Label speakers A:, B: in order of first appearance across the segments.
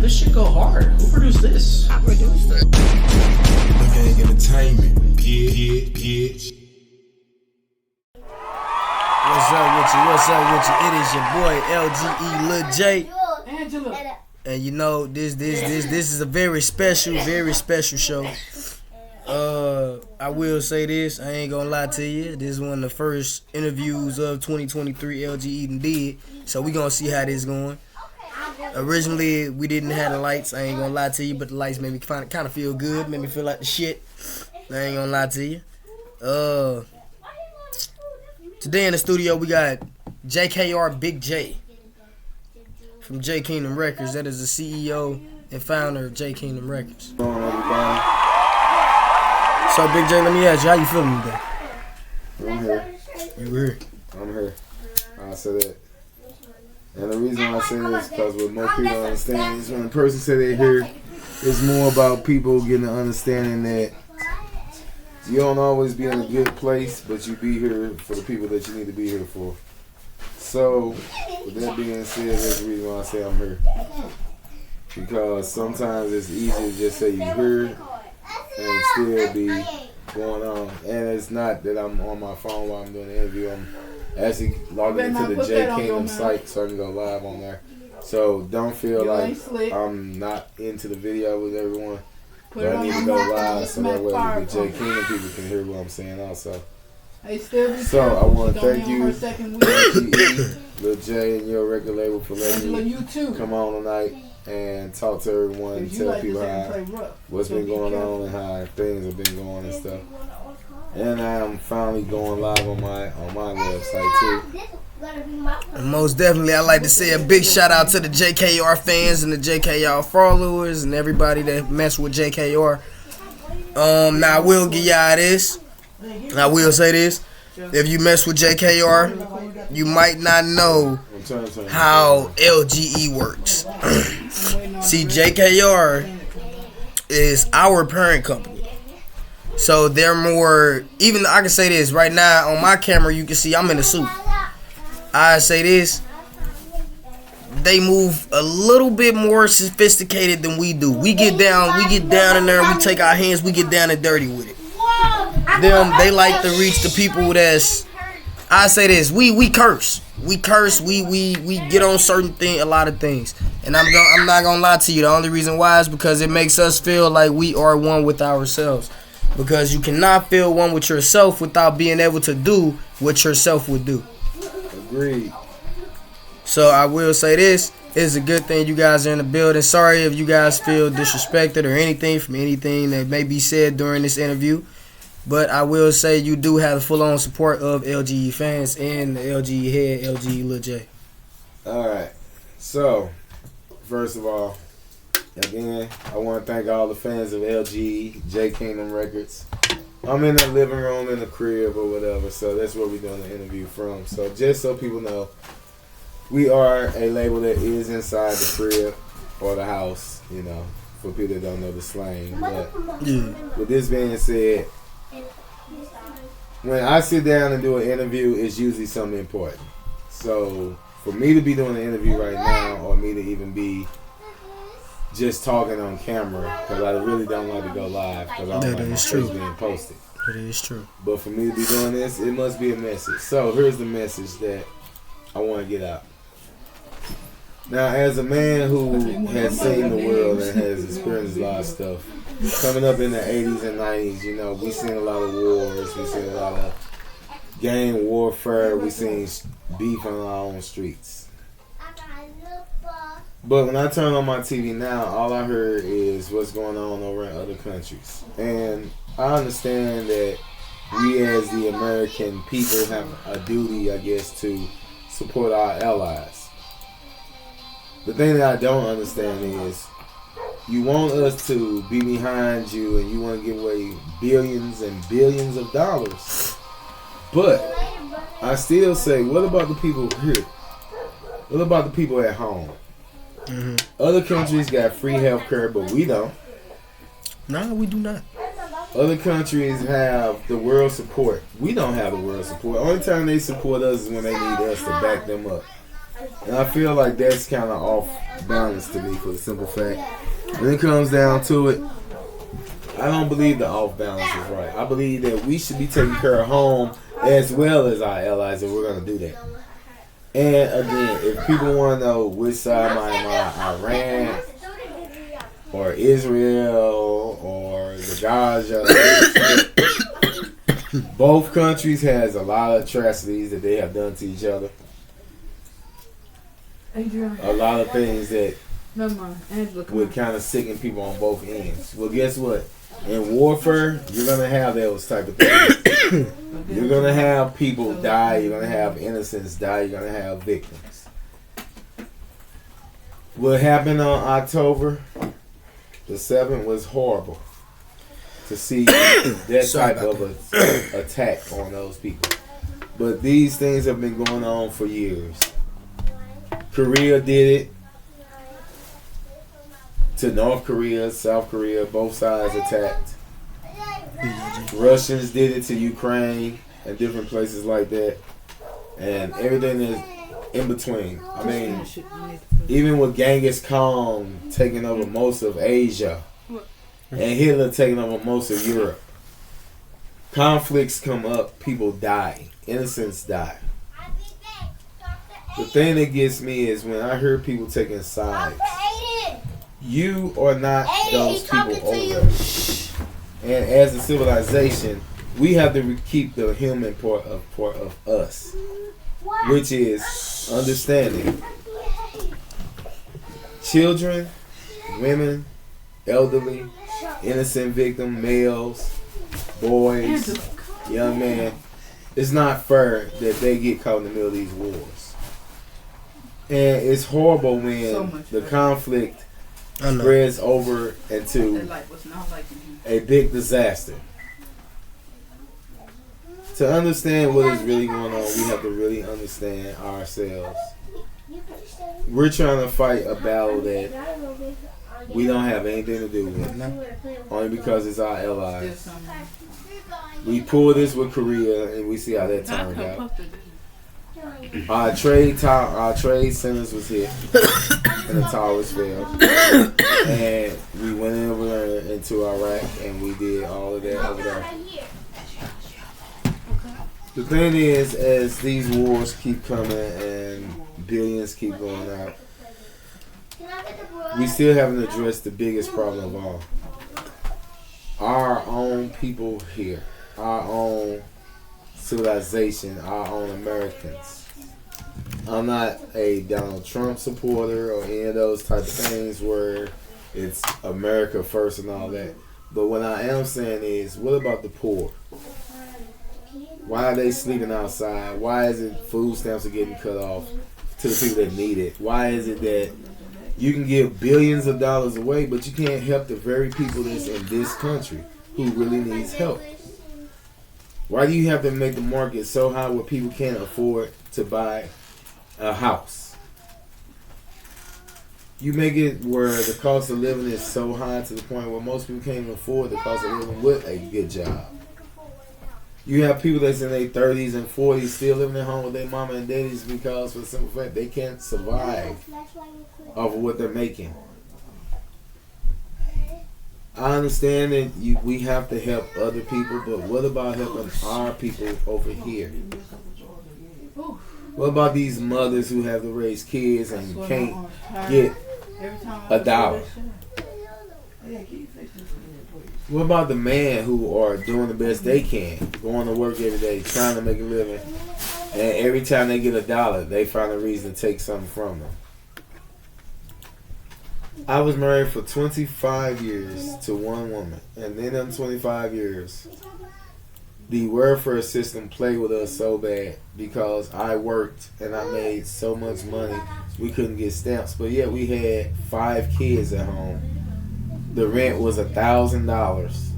A: this shit go hard. Who produced this?
B: I produced it.
C: Luhgang Entertainment, bitch.
D: What's up with you? What's up with you? It is your boy LGE Lil J.
B: Angela.
D: And you know this is a very special show. I will say this, I ain't gonna lie to you. This is one of the first interviews of 2023 LGE did. So we gonna see how this going. Originally we didn't have the lights, I ain't gonna lie to you, but the lights made me kind of feel good, made me feel like the shit. I ain't gonna lie to you. Today in the studio we got JKR Big J from J Kingdom Records. That is the CEO and founder of J Kingdom Records. So Big J, let me ask you, how you feeling today?
E: I'm here.
D: You here?
E: I'm here. I said that. And the reason I say this is because what most people understand is when a person say they're here, it's more about people getting an understanding that you don't always be in a good place, but you be here for the people that you need to be here for. So, with that being said, that's the reason why I say I'm here. Because sometimes it's easy to just say you're here and still be going on. And it's not that I'm on my phone while I'm doing the interview. I'm actually logging into the J Kingdom site so I can go live on there. So don't feel like I'm not into the video with everyone. But I need to go live so that way the J Kingdom people can hear what I'm saying also. So I want to thank you, Lil J and your record label, for letting me come on tonight and talk to everyone and tell people what's been going on and how things have been going and stuff. And I'm finally going live on my website too.
D: And most definitely, I'd like to say a big shout out to the JKR fans and the JKR followers and everybody that mess with JKR. Now I will give y'all this. I will say this. If you mess with JKR, you might not know how LGE works. See, JKR is our parent company. So they're more, even I can say this right now on my camera, you can see I'm in a suit. I say this, they move a little bit more sophisticated than we do. We get down in there, we take our hands, we get down and dirty with it. They like to reach the people that's, I say this, we curse. We get on a lot of things. And I'm not gonna lie to you, the only reason why is because it makes us feel like we are one with ourselves. Because you cannot feel one with yourself without being able to do what yourself would do.
E: Agreed.
D: So I will say this, it's a good thing you guys are in the building. Sorry if you guys feel disrespected or anything from anything that may be said during this interview. But I will say you do have the full-on support of LGE fans and the LGE head, LGE Lil J.
E: Alright. So, first of all, again, I want to thank all the fans of LGE, J Kingdom Records. I'm in the living room, in the crib, or whatever, so that's where we're doing the interview from. So just so people know, we are a label that is inside the crib or the house, you know, for people that don't know the slang. But with this being said, when I sit down and do an interview, it's usually something important. So for me to be doing an interview right now, or me to even be just talking on camera, because I really don't like to go live, because I don't like my face being posted.
D: That is true.
E: But for me to be doing this, it must be a message. So here's the message that I want to get out. Now, as a man who has seen the world and has experienced a lot of stuff, coming up in the 80s and 90s, you know, we seen a lot of wars, we seen a lot of gang warfare, we seen beef on our own streets. But when I turn on my TV now, all I heard is what's going on over in other countries. And I understand that we as the American people have a duty, I guess, to support our allies. The thing that I don't understand is you want us to be behind you and you want to give away billions and billions of dollars. But I still say, what about the people here? What about the people at home? Mm-hmm. Other countries got free health care, but we don't.
D: No, we do not.
E: Other countries have the world support. We don't have the world support. Only time they support us is when they need us to back them up. And I feel like that's kind of off balance to me for the simple fact. When it comes down to it, I don't believe the off balance is right. I believe that we should be taking care of home as well as our allies, and we're going to do that. And again, if people want to know which side am I, Iran or Israel or the Gaza, both countries has a lot of atrocities that they have done to each other. A lot of things that would kind of sicken people on both ends. Well, guess what? In warfare, you're going to have those type of things. You're going to have people die. You're going to have innocents die. You're going to have victims. What happened on October the 7th was horrible. To see that type of attack on those people. But these things have been going on for years. Korea did it to North Korea, South Korea, both sides attacked. Russians did it to Ukraine and different places like that. And everything is in between. I mean, even with Genghis Khan taking over most of Asia and Hitler taking over most of Europe, conflicts come up, people die, innocents die. The thing that gets me is when I hear people taking sides. You are not those people over. And as a civilization, we have to keep the human part of us, which is understanding children, women, elderly, innocent victim, males, boys, young men. It's not fair that they get caught in the middle of these wars. And it's horrible when the conflict spreads over into a big disaster. To understand what is really going on, we have to really understand ourselves. We're trying to fight a battle that we don't have anything to do with, only because it's our allies. We pulled this with Korea, and we see how that turned out. Our trade centers was hit, and the towers fell, and we went over into Iraq, and we did all of that over there. The thing is, as these wars keep coming and billions keep going out, we still haven't addressed the biggest problem of all. Our own people here, our own civilization, our own Americans. I'm not a Donald Trump supporter or any of those type of things where it's America first and all that. But what I am saying is, what about the poor? Why are they sleeping outside? Why is it food stamps are getting cut off to the people that need it? Why is it that you can give billions of dollars away, but you can't help the very people that's in this country who really needs help? Why do you have to make the market so high where people can't afford to buy a house? You make it where the cost of living is so high to the point where most people can't even afford the cost of living with a good job. You have people that's in their 30s and 40s still living at home with their mama and daddies because, for the simple fact, they can't survive off of what they're making. I understand that we have to help other people, but what about helping our people over here? What about these mothers who have to raise kids and can't get $1? What about the men who are doing the best they can, going to work every day, trying to make a living, and every time they get $1, they find a reason to take something from them? I was married for 25 years to one woman, and in them 25 years, the welfare system played with us so bad because I worked and I made so much money we couldn't get stamps, but yet we had 5 kids at home. The rent was $1,000.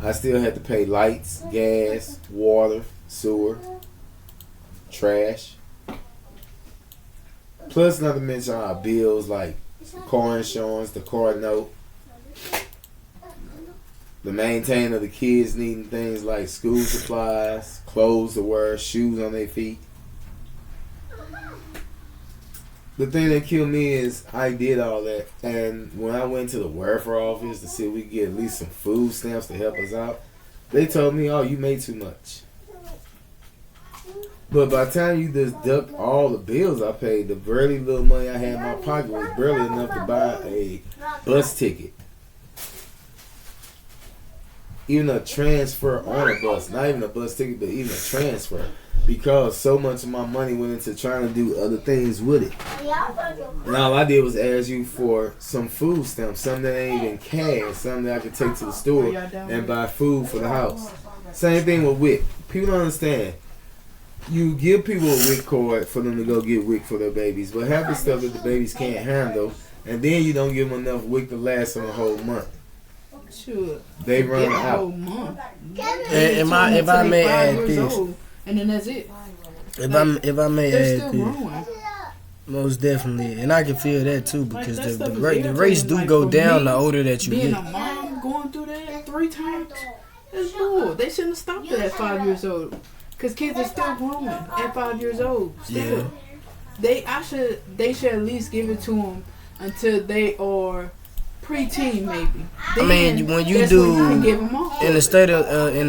E: I still had to pay lights, gas, water, sewer, trash. Plus, not to mention our bills like car insurance, the car note, the maintaining of the kids needing things like school supplies, clothes to wear, shoes on their feet. the thing that killed me is I did all that, and when I went to the welfare office to see if we could get at least some food stamps to help us out, they told me, "Oh, you made too much." But by the time you deduct all the bills I paid, the very little money I had in my pocket was barely enough to buy a bus ticket. Even a transfer on a bus, not even a bus ticket, but even a transfer. Because so much of my money went into trying to do other things with it. And all I did was ask you for some food stamps, something that ain't even cash, something that I could take to the store and buy food for the house. Same thing with WIC. People don't understand. You give people a WIC card for them to go get WIC for their babies, but half the stuff that the babies can't handle, and then you don't give them enough WIC to last them a whole month.
B: Sure.
E: They run out.
D: And if I may add this,
B: and then that's it.
D: If I may
B: They're
D: add
B: still
D: this,
B: growing.
D: most definitely, and I can feel that too because
B: Like, that stuff is
D: the rates
B: irritating.
D: do
B: Like,
D: go
B: for
D: down
B: me,
D: the older that you
B: Being
D: get.
B: a mom going through that 3 times, that's bull. They shouldn't have stopped it at 5 years old. Because kids are still growing at 5 years old. Still.
D: Yeah.
B: They should at least give it to them until they are preteen, maybe.
D: I mean, when you
B: that's
D: do
B: when you can give them off.
D: in the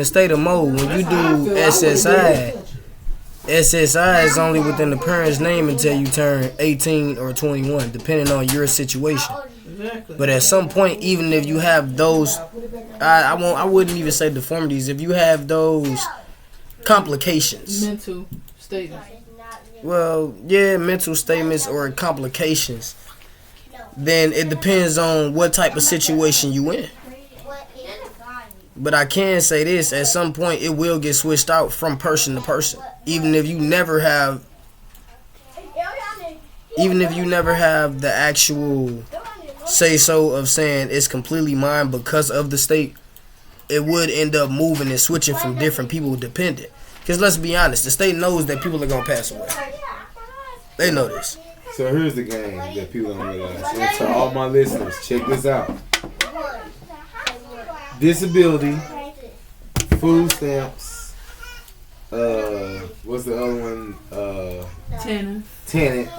D: state of mode, when you do SSI is only within the parent's name until you turn 18 or 21, depending on your situation.
B: Exactly.
D: But at some point, even if you have those, I wouldn't even say deformities. If you have those complications,
B: Mental status.
D: well, yeah, mental statements or complications, then it depends on what type of situation you in. But I can say this, at some point it will get switched out from person to person. Even if you never have the actual say so of saying it's completely mine because of the state, it would end up moving and switching from different people dependent. Because let's be honest, the state knows that people are going to pass away. They know this.
E: So here's the game that people don't realize. And to all my listeners, check this out. Disability, food stamps, what's the other one? Tenant,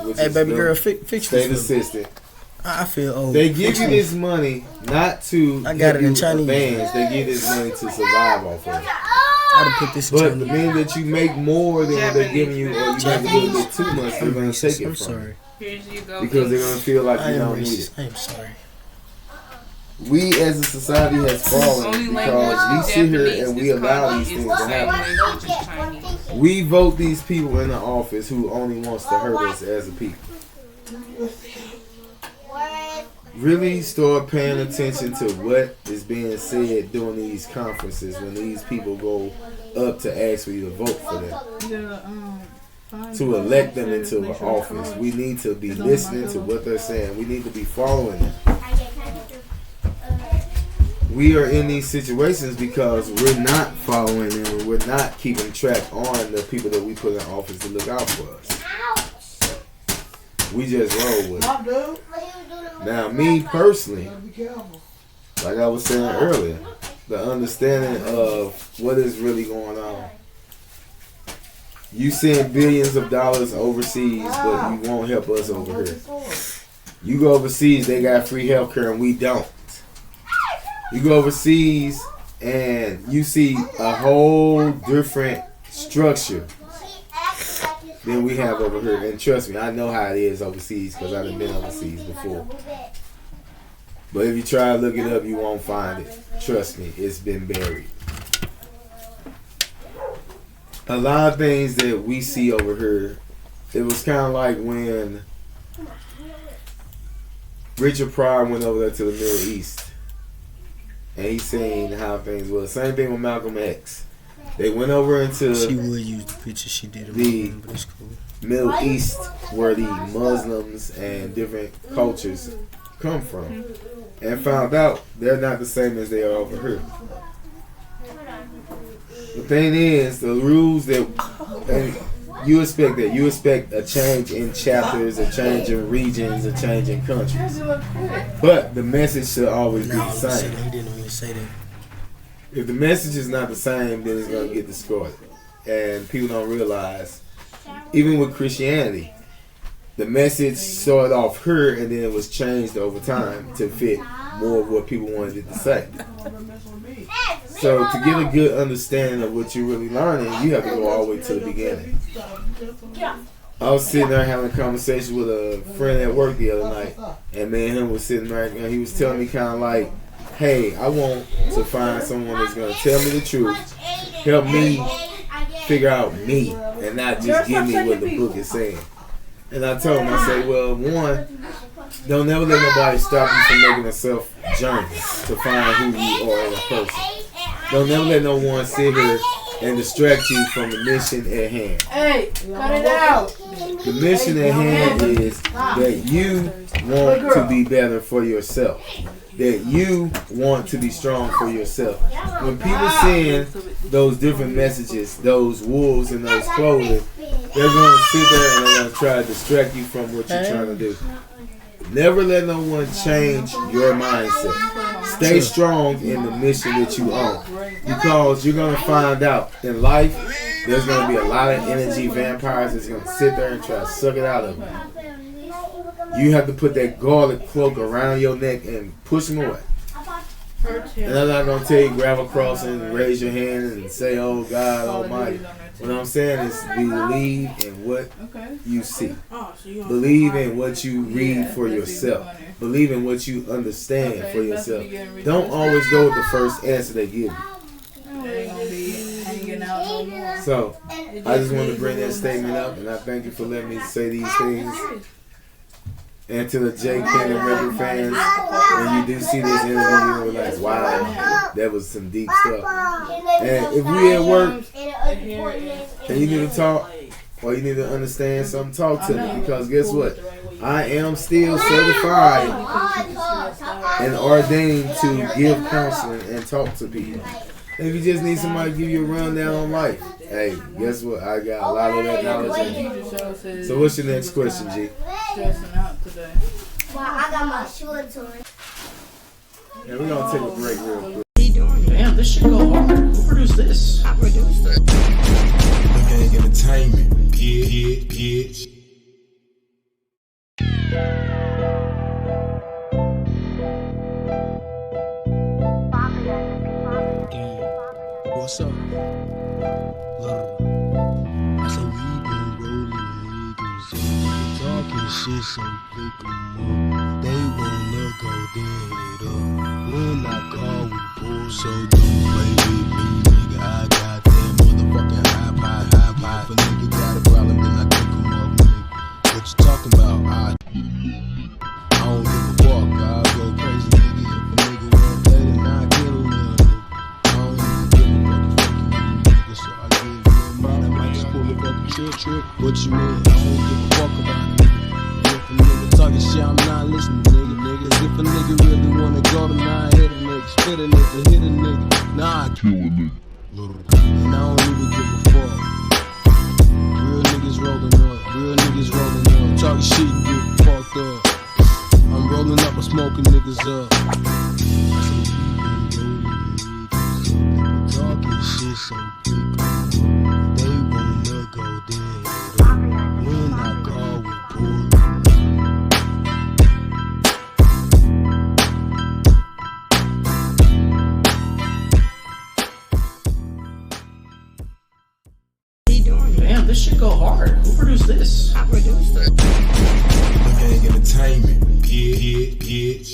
E: which
D: Hey,
E: is
D: baby
E: the
D: girl, fix
E: state
D: this.
E: assistant.
D: I feel old.
E: They give you this money not to
D: I got it in Chinese.
E: advance. They give this money to survive off of it.
D: I'd have put this in
E: But the
D: Chinese.
E: minute that you make more than what they're giving you, or you make a little bit too much, they're going to take it
D: I'm
E: from
D: sorry.
E: you. Because they're going to feel like you don't need it.
D: I am sorry.
E: We as a society has fallen because we sit here and we allow these things to happen. We vote these people in the office who only wants to hurt us as a people. Really start paying attention to what is being said during these conferences when these people go up to ask for you to vote for them. To elect them into an office. We need to be listening to what they're saying. We need to be following them. We are in these situations because we're not following them and we're not keeping track on the people that we put in office to look out for us. We just roll with it. Now, me personally, like I was saying earlier, the understanding of what is really going on. You send billions of dollars overseas, but you won't help us over here. You go overseas, they got free healthcare and we don't. You go overseas and you see a whole different structure than we have over here. And trust me, I know how it is overseas because I've been overseas before. But if you try to look it up, you won't find it. Trust me, it's been buried. A lot of things that we see over here, it was kind of like when Richard Pryor went over there to the Middle East. And he's saying how things was. Same thing with Malcolm X. They went over into
D: She would use the picture she did of
E: the
D: but it's cool.
E: Middle East where the Muslims and different cultures come from. And found out they're not the same as they are over here. The thing is, the rules that and you expect that. You expect a change in chapters, a change in regions, a change in countries. But the message should always be the same.
D: He didn't mean to say that.
E: If the message is not the same, then it's going to get distorted. And people don't realize, even with Christianity, the message started off here and then it was changed over time to fit more of what people wanted it to say. So to get a good understanding of what you're really learning, you have to go all the way to the beginning. I was sitting there having a conversation with a friend at work the other night, and me and him was sitting there, and he was telling me kind of like, hey, I want to find someone that's going to tell me the truth, help me figure out me, and not just give me what the book is saying. And I told him, I said, well, one, don't never let nobody stop you from making a self journey to find who you are as a person. Don't never let no one sit here and distract you from the mission at hand.
B: Hey, cut it out.
E: The mission at hand is that you want to be better for yourself. That you want to be strong for yourself. When people send those different messages, those wolves in those clothing, they're going to sit there and they're going to try to distract you from what you're trying to do. Never let no one change your mindset. Stay strong in the mission that you own. Because you're going to find out in life, there's going to be a lot of energy vampires that's going to sit there and try to suck it out of you. You have to put that garlic cloak around your neck and push them away. And I'm not going to tell you grab a cross and raise your hand and say, oh God Almighty. What I'm saying is believe in what you see. Believe in what you read for yourself. Believe in what you understand for yourself. Don't always go with the first answer they give you. So, I just want to bring that statement up, and I thank you for letting me say these things. And to the J. Kingdom Record fans, when you do see this interview, you're like, wow, that was some deep stuff. And if we at work and you need to talk or you need to understand something, talk to me. Because guess what? I am still certified and ordained to give counseling and talk to people. If you just need somebody to give you a rundown on life, hey, guess what? I got a lot of that knowledge in me. So what's your next question, G?
B: Stressing out today.
F: Well, I got my shorts on.
E: Yeah, we're going to take a break real quick.
A: Damn, this should go hard. Who produced this?
C: Luhgang Entertainment. Yeah, bitch.
G: What's up? I said we been rolling niggas and talking shit, so pick 'em up. They wanna go then hit it up. When I call, we pull, so don't play with me, nigga. I got that motherfucking high. If a nigga got a problem, then I pick 'em up, nigga. What you talking about? I don't give a fuck. I'll go crazy, nigga. If a nigga want that, then I kill him, nigga. I don't even give a fuck, nigga. So I give you a mind. I might just pull a fucking trick. What you mean? I don't give a fuck about it, nigga. And if a nigga talking shit, I'm not listening, nigga. If a nigga really wanna go to nine, hit a nigga, spit a nigga, hit a nigga, nah, I kill a nigga. And I don't even give a fuck. Real niggas rolling up, talking shit and get fucked up. I'm rolling up and smoking niggas up. Talking shit, so big. They wanna go dead. When I call, we pull.
A: Damn, this should go hard. Who produced this?
C: Luhgang Entertainment. Yeah, bitch.